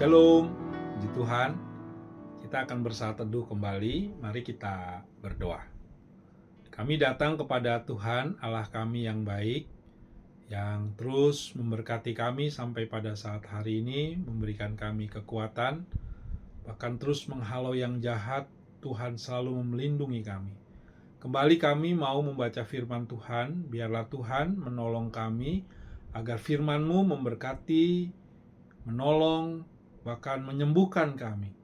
Shalom, puji Tuhan. Kita akan bersaat teduh kembali. Mari kita berdoa. Kami datang kepada Tuhan Allah kami yang baik, yang terus memberkati kami sampai pada saat hari ini, memberikan kami kekuatan, bahkan terus menghalau yang jahat. Tuhan selalu melindungi kami. Kembali kami mau membaca firman Tuhan. Biarlah Tuhan menolong kami agar firman-Mu memberkati, menolong, bahkan menyembuhkan kami.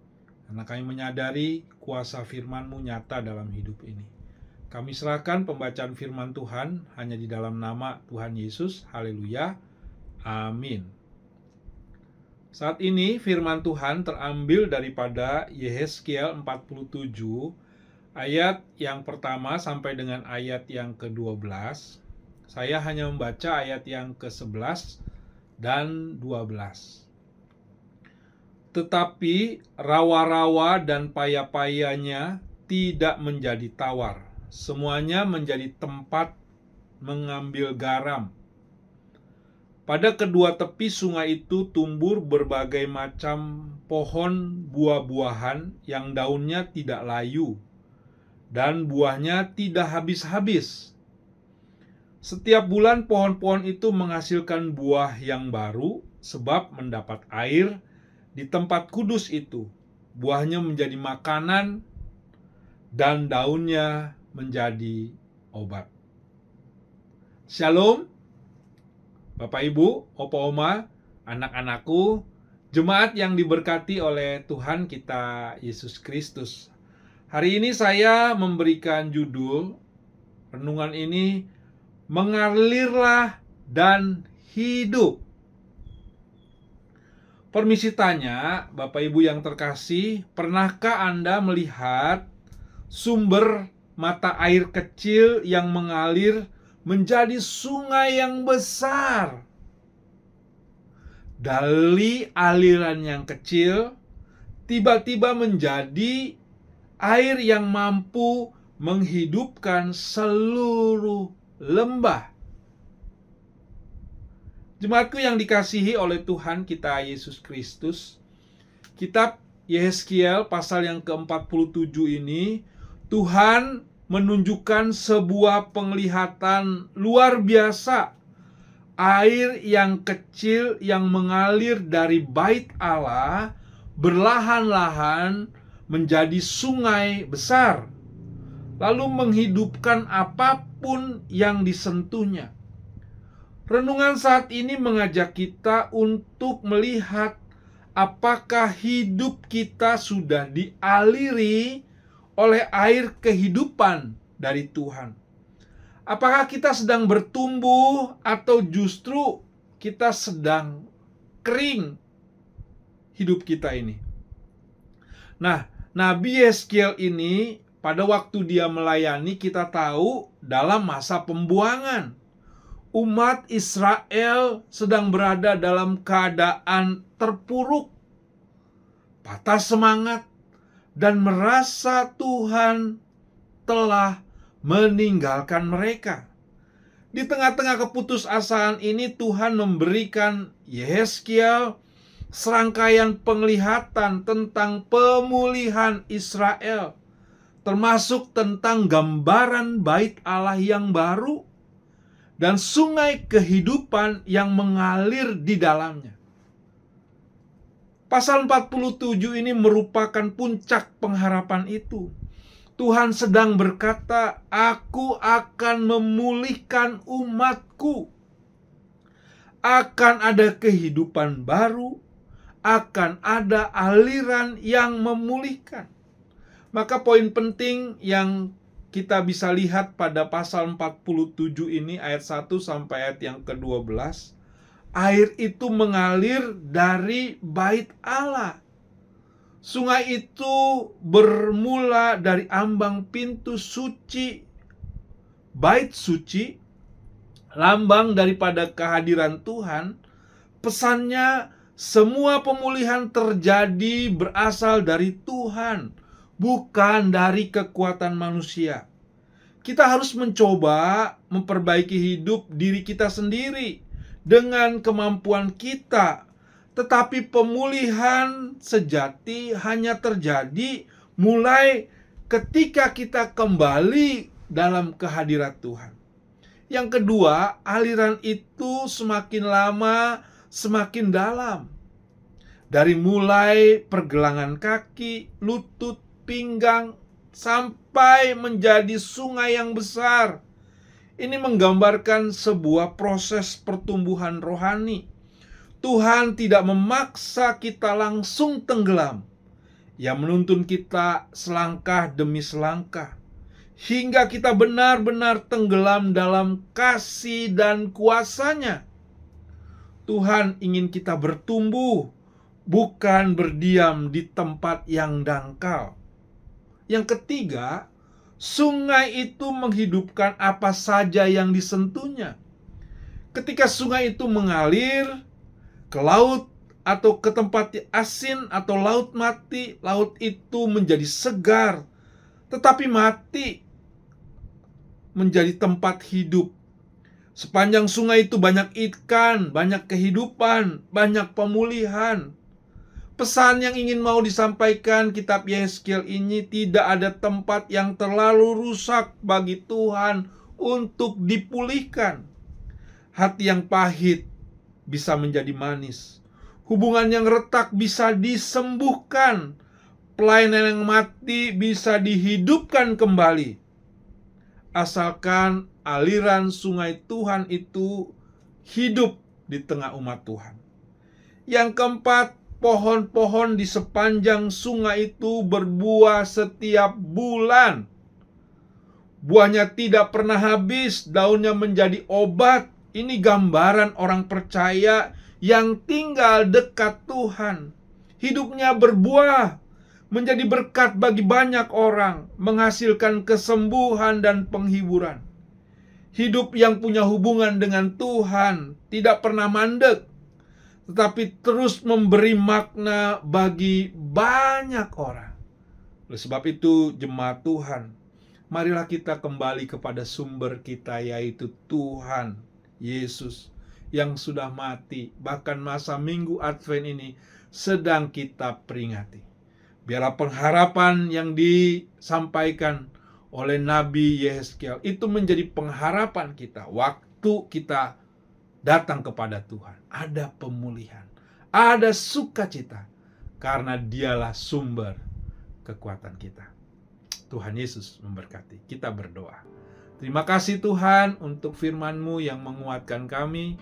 Karena kami menyadari kuasa firman-Mu nyata dalam hidup ini. Kami serahkan pembacaan firman Tuhan hanya di dalam nama Tuhan Yesus. Haleluya. Amin. Saat ini firman Tuhan terambil daripada Yehezkiel 47 ayat yang pertama sampai dengan ayat yang ke-12. Saya hanya membaca ayat yang ke-11 dan 12. Tetapi rawa-rawa dan paya-payanya tidak menjadi tawar. Semuanya menjadi tempat mengambil garam. Pada kedua tepi sungai itu tumbuh berbagai macam pohon buah-buahan yang daunnya tidak layu dan buahnya tidak habis-habis. Setiap bulan pohon-pohon itu menghasilkan buah yang baru sebab mendapat air di tempat kudus itu. Buahnya menjadi makanan dan daunnya menjadi obat. Shalom, Bapak Ibu, Opa Oma, anak-anakku, jemaat yang diberkati oleh Tuhan kita Yesus Kristus. Hari ini saya memberikan judul renungan ini, Mengalirlah dan Hidup. Permisi tanya, Bapak Ibu yang terkasih, pernahkah Anda melihat sumber mata air kecil yang mengalir menjadi sungai yang besar? Dari aliran yang kecil, tiba-tiba menjadi air yang mampu menghidupkan seluruh lembah. Jemaatku yang dikasihi oleh Tuhan kita Yesus Kristus, kitab Yehezkiel pasal yang ke-47 ini, Tuhan menunjukkan sebuah penglihatan luar biasa. Air yang kecil yang mengalir dari bait Allah berlahan-lahan menjadi sungai besar, lalu menghidupkan apapun yang disentuhnya. Renungan saat ini mengajak kita untuk melihat apakah hidup kita sudah dialiri oleh air kehidupan dari Tuhan. Apakah kita sedang bertumbuh atau justru kita sedang kering hidup kita ini. Nah, Nabi Yehezkiel ini pada waktu dia melayani, kita tahu dalam masa pembuangan. Umat Israel sedang berada dalam keadaan terpuruk, patah semangat, dan merasa Tuhan telah meninggalkan mereka. Di tengah-tengah keputusasaan ini, Tuhan memberikan Yehezkiel serangkaian penglihatan tentang pemulihan Israel, termasuk tentang gambaran bait Allah yang baru dan sungai kehidupan yang mengalir di dalamnya. Pasal 47 ini merupakan puncak pengharapan itu. Tuhan sedang berkata, "Aku akan memulihkan umatku. Akan ada kehidupan baru, akan ada aliran yang memulihkan." Maka poin penting yang kita bisa lihat pada pasal 47 ini ayat 1 sampai ayat yang ke-12, air itu mengalir dari bait Allah. Sungai itu bermula dari ambang pintu suci, bait suci, lambang daripada kehadiran Tuhan. Pesannya, semua pemulihan terjadi berasal dari Tuhan, bukan dari kekuatan manusia. Kita harus mencoba memperbaiki hidup diri kita sendiri dengan kemampuan kita. Tetapi pemulihan sejati hanya terjadi mulai ketika kita kembali dalam kehadirat Tuhan. Yang kedua, aliran itu semakin lama semakin dalam. Dari mulai pergelangan kaki, lutut, pinggang, sampai menjadi sungai yang besar. Ini menggambarkan sebuah proses pertumbuhan rohani. Tuhan tidak memaksa kita langsung tenggelam. Ia menuntun kita selangkah demi selangkah, hingga kita benar-benar tenggelam dalam kasih dan kuasa-Nya. Tuhan ingin kita bertumbuh, bukan berdiam di tempat yang dangkal. Yang ketiga, sungai itu menghidupkan apa saja yang disentuhnya. Ketika sungai itu mengalir ke laut atau ke tempat asin atau laut mati, laut itu menjadi segar, tetapi mati menjadi tempat hidup. Sepanjang sungai itu banyak ikan, banyak kehidupan, banyak pemulihan. Pesan yang ingin mau disampaikan kitab Yehezkiel ini, tidak ada tempat yang terlalu rusak bagi Tuhan untuk dipulihkan. Hati yang pahit bisa menjadi manis. Hubungan yang retak bisa disembuhkan. Pelayanan yang mati bisa dihidupkan kembali. Asalkan aliran sungai Tuhan itu hidup di tengah umat Tuhan. Yang keempat, pohon-pohon di sepanjang sungai itu berbuah setiap bulan. Buahnya tidak pernah habis, daunnya menjadi obat. Ini gambaran orang percaya yang tinggal dekat Tuhan. Hidupnya berbuah, menjadi berkat bagi banyak orang, menghasilkan kesembuhan dan penghiburan. Hidup yang punya hubungan dengan Tuhan tidak pernah mandek, tetapi terus memberi makna bagi banyak orang. Oleh sebab itu, jemaat Tuhan, marilah kita kembali kepada sumber kita, yaitu Tuhan Yesus yang sudah mati. Bahkan masa Minggu Advent ini sedang kita peringati. Biarlah pengharapan yang disampaikan oleh Nabi Yehezkiel itu menjadi pengharapan kita waktu kita datang kepada Tuhan. Ada pemulihan, ada sukacita, karena Dialah sumber kekuatan kita. Tuhan Yesus memberkati. Kita berdoa. Terima kasih Tuhan untuk firman-Mu yang menguatkan kami,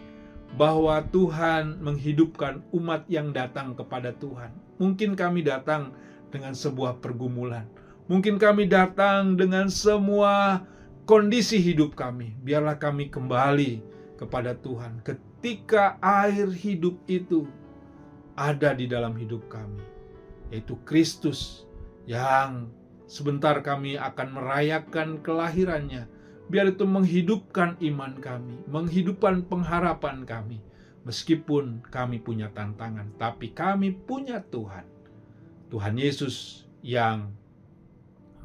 bahwa Tuhan menghidupkan umat yang datang kepada Tuhan. Mungkin kami datang dengan sebuah pergumulan, mungkin kami datang dengan semua kondisi hidup kami. Biarlah kami kembali kepada Tuhan ketika air hidup itu ada di dalam hidup kami, yaitu Kristus yang sebentar kami akan merayakan kelahirannya. Biar itu menghidupkan iman kami, menghidupkan pengharapan kami. Meskipun kami punya tantangan, tapi kami punya Tuhan. Tuhan Yesus yang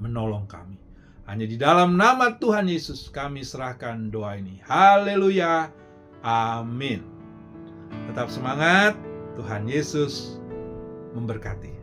menolong kami. Hanya di dalam nama Tuhan Yesus kami serahkan doa ini. Haleluya. Amin. Tetap semangat. Tuhan Yesus memberkati.